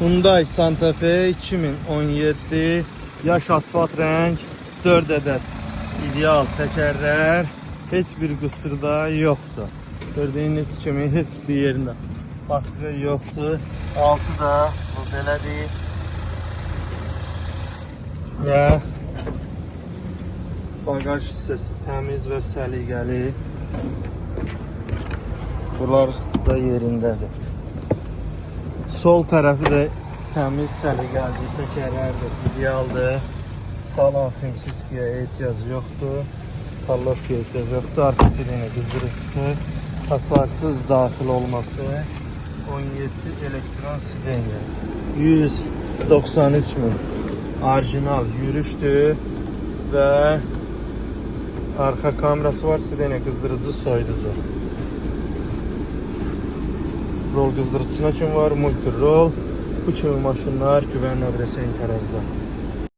Hyundai Santa Fe 2017 yaş asfalt renk 4 adet ideal tekerler, hiçbir qısırda yoktur. Gördüğünüz kimi hiçbir yerinde baktırı yoktur. Altı da bu belədir və bagaj hissəsi təmiz və səliqəli. Bunlar da yerindədir. Sol tərəfi də təmiz, səliqəli, təkərlərdir, idealdır. Sağlam timsiskiyə ehtiyac yoxdur. Parlovkaya ehtiyac yoxdur. Arka silini qızdırıcısı, açarsız daxil olması, 17 elektron sidenya, 193 min orijinal yürüşdür və arxa kamerası var, sidenya qızdırıcı, soyuducu. Rol qızdırıcısına kim var? Multirol. Bu kimi maşınlar güvənlə biləcəyin tərəzdə.